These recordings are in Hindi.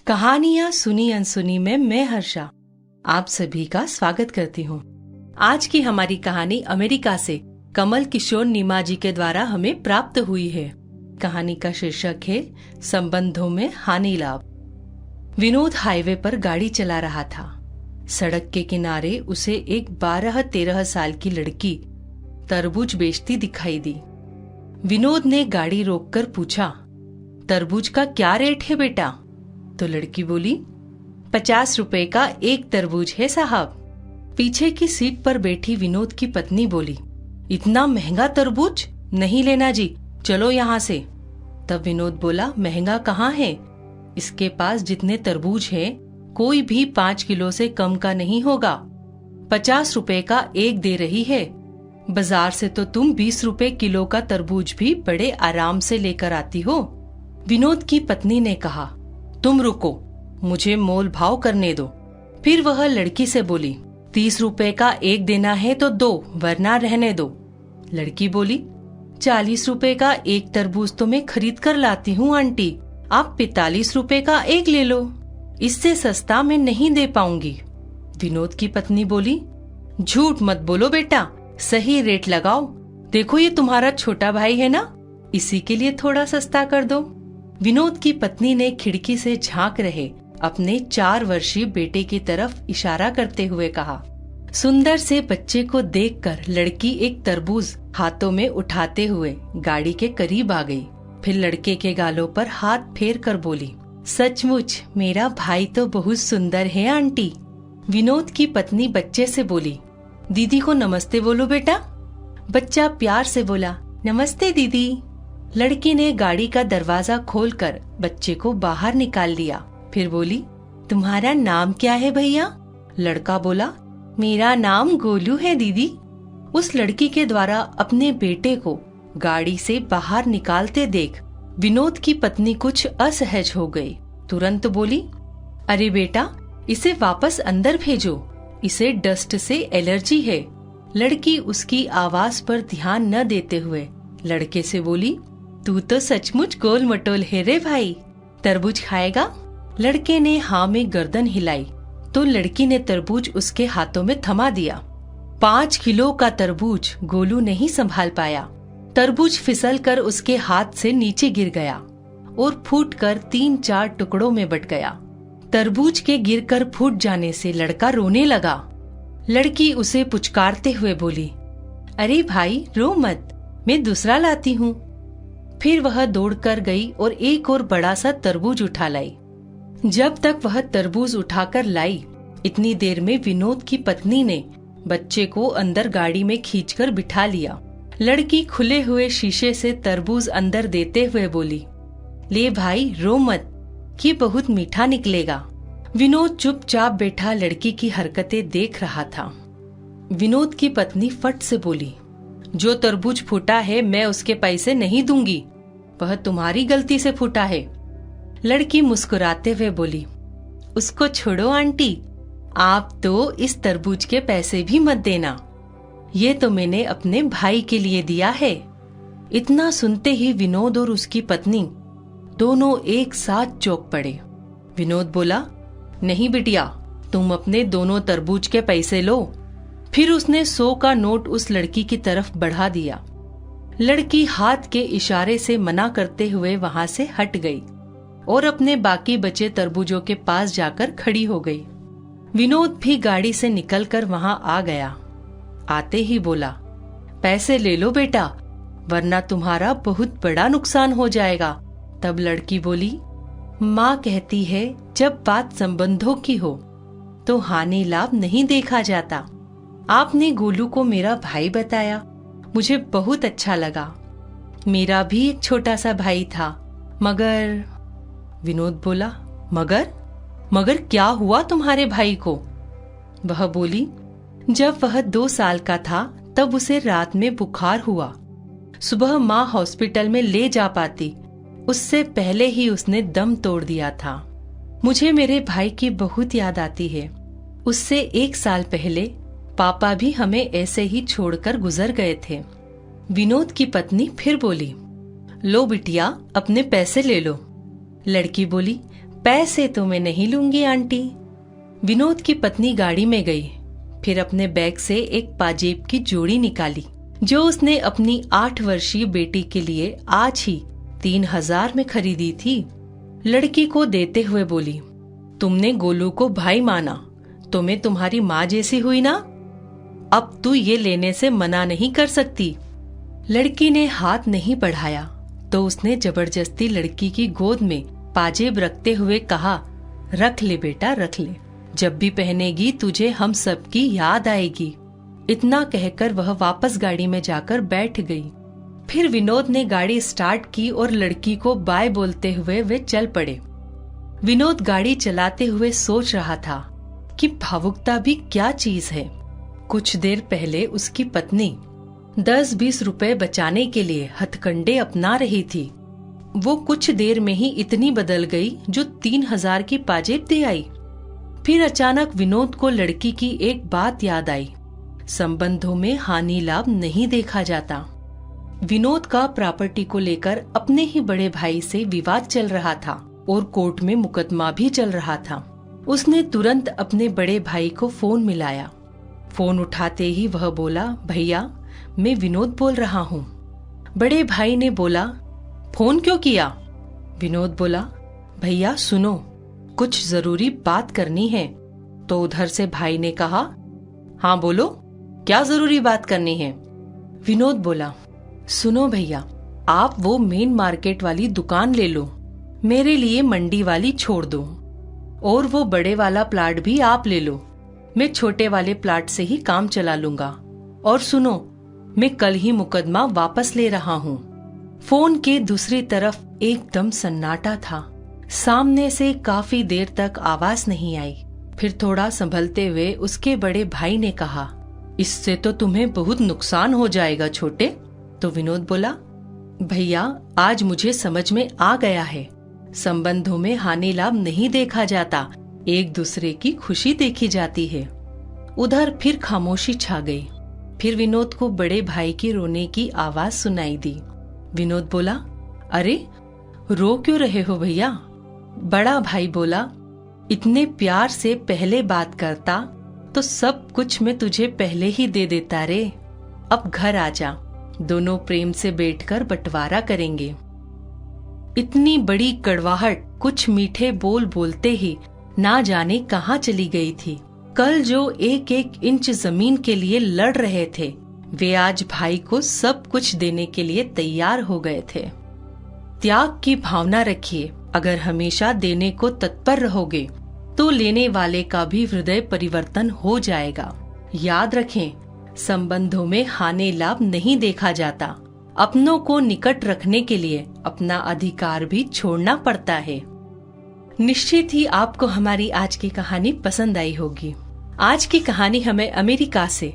कहानियां सुनी अनसुनी में मैं हर्षा आप सभी का स्वागत करती हूँ। आज की हमारी कहानी अमेरिका से कमल किशोर नीमाजी के द्वारा हमें प्राप्त हुई है। कहानी का शीर्षक है संबंधों में हानि लाभ। विनोद हाईवे पर गाड़ी चला रहा था। सड़क के किनारे उसे एक 12-13 साल की लड़की तरबूज बेचती दिखाई दी। विनोद ने गाड़ी रोककर पूछा, तरबूज का क्या रेट है बेटा? तो लड़की बोली, 50 रुपए का एक तरबूज है साहब। पीछे की सीट पर बैठी विनोद की पत्नी बोली, इतना महंगा तरबूज नहीं लेना जी, चलो यहाँ से। तब विनोद बोला, महंगा कहाँ है? इसके पास जितने तरबूज है कोई भी 5 किलो से कम का नहीं होगा। 50 रुपए का एक दे रही है। बाजार से तो तुम 20 रुपए किलो का तरबूज भी बड़े आराम से लेकर आती हो। विनोद की पत्नी ने कहा, तुम रुको, मुझे मोल भाव करने दो। फिर वह लड़की से बोली, 30 रुपए का एक देना है तो दो, वरना रहने दो। लड़की बोली, 40 रुपए का एक तरबूज तो मैं खरीद कर लाती हूँ आंटी, आप 45 रुपए का एक ले लो, इससे सस्ता मैं नहीं दे पाऊंगी। विनोद की पत्नी बोली, झूठ मत बोलो बेटा, सही रेट लगाओ। देखो ये तुम्हारा छोटा भाई है ना, इसी के लिए थोड़ा सस्ता कर दो। विनोद की पत्नी ने खिड़की से झांक रहे अपने 4 वर्षीय बेटे की तरफ इशारा करते हुए कहा। सुंदर से बच्चे को देखकर लड़की एक तरबूज हाथों में उठाते हुए गाड़ी के करीब आ गई। फिर लड़के के गालों पर हाथ फेर कर बोली, सचमुच मेरा भाई तो बहुत सुंदर है आंटी। विनोद की पत्नी बच्चे से बोली, दीदी को नमस्ते बोलो बेटा। बच्चा प्यार से बोला, नमस्ते दीदी। लड़की ने गाड़ी का दरवाजा खोलकर बच्चे को बाहर निकाल लिया। फिर बोली, तुम्हारा नाम क्या है भैया? लड़का बोला, मेरा नाम गोलू है दीदी। उस लड़की के द्वारा अपने बेटे को गाड़ी से बाहर निकालते देख विनोद की पत्नी कुछ असहज हो गई। तुरंत बोली, अरे बेटा, इसे वापस अंदर भेजो, इसे डस्ट से एलर्जी है। लड़की उसकी आवाज पर ध्यान न देते हुए लड़के से बोली, तू तो सचमुच गोल मटोल है रे भाई, तरबूज खाएगा? लड़के ने हाँ में गर्दन हिलाई तो लड़की ने तरबूज उसके हाथों में थमा दिया। 5 किलो का तरबूज गोलू नहीं संभाल पाया। तरबूज फिसलकर उसके हाथ से नीचे गिर गया और फूटकर 3-4 टुकड़ों में बट गया। तरबूज के गिरकर फूट जाने से लड़का रोने लगा। लड़की उसे पुचकारते हुए बोली, अरे भाई रो मत, मैं दूसरा लाती हूँ। फिर वह दौड़कर गई और एक और बड़ा सा तरबूज उठा लाई। जब तक वह तरबूज उठाकर लाई, इतनी देर में विनोद की पत्नी ने बच्चे को अंदर गाड़ी में खींचकर बिठा लिया। लड़की खुले हुए शीशे से तरबूज अंदर देते हुए बोली, ले भाई रो मत, ये बहुत मीठा निकलेगा। विनोद चुपचाप बैठा लड़की की हरकतें देख रहा था। विनोद की पत्नी फट से बोली, जो तरबूज फूटा है मैं उसके पैसे नहीं दूंगी, वह तुम्हारी गलती से फूटा है। लड़की मुस्कुराते हुए बोली, उसको छोड़ो आंटी, आप तो इस तरबूज के पैसे भी मत देना, ये तो मैंने अपने भाई के लिए दिया है। इतना सुनते ही विनोद और उसकी पत्नी दोनों एक साथ चौंक पड़े। विनोद बोला, नहीं बिटिया, तुम अपने दोनों तरबूज के पैसे लो। फिर उसने 100 का नोट उस लड़की की तरफ बढ़ा दिया। लड़की हाथ के इशारे से मना करते हुए वहां से हट गई और अपने बाकी बचे तरबूजों के पास जाकर खड़ी हो गई। विनोद भी गाड़ी से निकलकर वहां आ गया। आते ही बोला, पैसे ले लो बेटा, वरना तुम्हारा बहुत बड़ा नुकसान हो जाएगा। तब लड़की बोली, माँ कहती है जब बात संबंधों की हो तो हानि लाभ नहीं देखा जाता। आपने गोलू को मेरा भाई बताया, मुझे बहुत अच्छा लगा। मेरा भी एक छोटा सा भाई था, मगर। विनोद बोला, मगर क्या हुआ तुम्हारे भाई को? वह बोली, जब वह 2 साल का था तब उसे रात में बुखार हुआ। सुबह माँ हॉस्पिटल में ले जा पाती, उससे पहले ही उसने दम तोड़ दिया था। मुझे मेरे भाई की बहुत याद आती है। उससे 1 साल पहले पापा भी हमें ऐसे ही छोड़कर गुजर गए थे। विनोद की पत्नी फिर बोली, लो बिटिया, अपने पैसे ले लो। लड़की बोली, पैसे तो मैं नहीं लूंगी आंटी। विनोद की पत्नी गाड़ी में गई, फिर अपने बैग से एक पाजेब की जोड़ी निकाली जो उसने अपनी 8 वर्षीय बेटी के लिए आज ही 3000 में खरीदी थी। लड़की को देते हुए बोली, तुमने गोलू को भाई माना तो मैं तुम्हारी माँ जैसी हुई ना, अब तू ये लेने से मना नहीं कर सकती। लड़की ने हाथ नहीं बढ़ाया तो उसने जबरदस्ती लड़की की गोद में पाजेब रखते हुए कहा, रख ले बेटा रख ले, जब भी पहनेगी तुझे हम सबकी याद आएगी। इतना कहकर वह वापस गाड़ी में जाकर बैठ गई। फिर विनोद ने गाड़ी स्टार्ट की और लड़की को बाय बोलते हुए वे चल पड़े। विनोद गाड़ी चलाते हुए सोच रहा था कि भावुकता भी क्या चीज है। कुछ देर पहले उसकी पत्नी 10-20 रुपए बचाने के लिए हथकंडे अपना रही थी, वो कुछ देर में ही इतनी बदल गई जो 3000 की पाजेब दे आई। फिर अचानक विनोद को लड़की की एक बात याद आई, संबंधों में हानि लाभ नहीं देखा जाता। विनोद का प्रॉपर्टी को लेकर अपने ही बड़े भाई से विवाद चल रहा था और कोर्ट में मुकदमा भी चल रहा था। उसने तुरंत अपने बड़े भाई को फोन मिलाया। फोन उठाते ही वह बोला, भैया मैं विनोद बोल रहा हूँ। बड़े भाई ने बोला, फोन क्यों किया? विनोद बोला, भैया सुनो, कुछ जरूरी बात करनी है। तो उधर से भाई ने कहा, हाँ बोलो, क्या जरूरी बात करनी है? विनोद बोला, सुनो भैया, आप वो मेन मार्केट वाली दुकान ले लो, मेरे लिए मंडी वाली छोड़ दो, और वो बड़े वाला प्लाट भी आप ले लो, मैं छोटे वाले प्लाट से ही काम चला लूंगा। और सुनो, मैं कल ही मुकदमा वापस ले रहा हूँ। फोन के दूसरी तरफ एकदम सन्नाटा था। सामने से काफी देर तक आवाज नहीं आई। फिर थोड़ा संभलते हुए उसके बड़े भाई ने कहा, इससे तो तुम्हें बहुत नुकसान हो जाएगा छोटे। तो विनोद बोला, भैया आज मुझे समझ में आ गया है, संबंधों में हानि लाभ नहीं देखा जाता, एक दूसरे की खुशी देखी जाती है। उधर फिर खामोशी छा गई। फिर विनोद को बड़े भाई की रोने की आवाज सुनाई दी। विनोद बोला, अरे रो क्यों रहे हो भैया? बड़ा भाई बोला, इतने प्यार से पहले बात करता तो सब कुछ मैं तुझे पहले ही दे देता रे। अब घर आजा, दोनों प्रेम से बैठकर बंटवारा करेंगे। इतनी बड़ी कड़वाहट कुछ मीठे बोल बोलते ही ना जाने कहाँ चली गई थी। कल जो 1-1 इंच जमीन के लिए लड़ रहे थे, वे आज भाई को सब कुछ देने के लिए तैयार हो गए थे। त्याग की भावना रखिए, अगर हमेशा देने को तत्पर रहोगे तो लेने वाले का भी हृदय परिवर्तन हो जाएगा। याद रखें, संबंधों में हानि लाभ नहीं देखा जाता, अपनों को निकट रखने के लिए अपना अधिकार भी छोड़ना पड़ता है। निश्चित ही आपको हमारी आज की कहानी पसंद आई होगी। आज की कहानी हमें अमेरिका से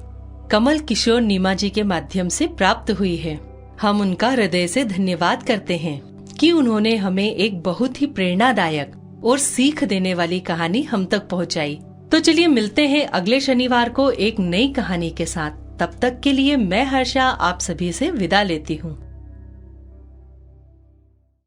कमल किशोर नीमा जी के माध्यम से प्राप्त हुई है। हम उनका हृदय से धन्यवाद करते हैं कि उन्होंने हमें एक बहुत ही प्रेरणादायक और सीख देने वाली कहानी हम तक पहुंचाई। तो चलिए मिलते हैं अगले शनिवार को एक नई कहानी के साथ। तब तक के लिए मैं हर्षा आप सभी से विदा लेती हूँ।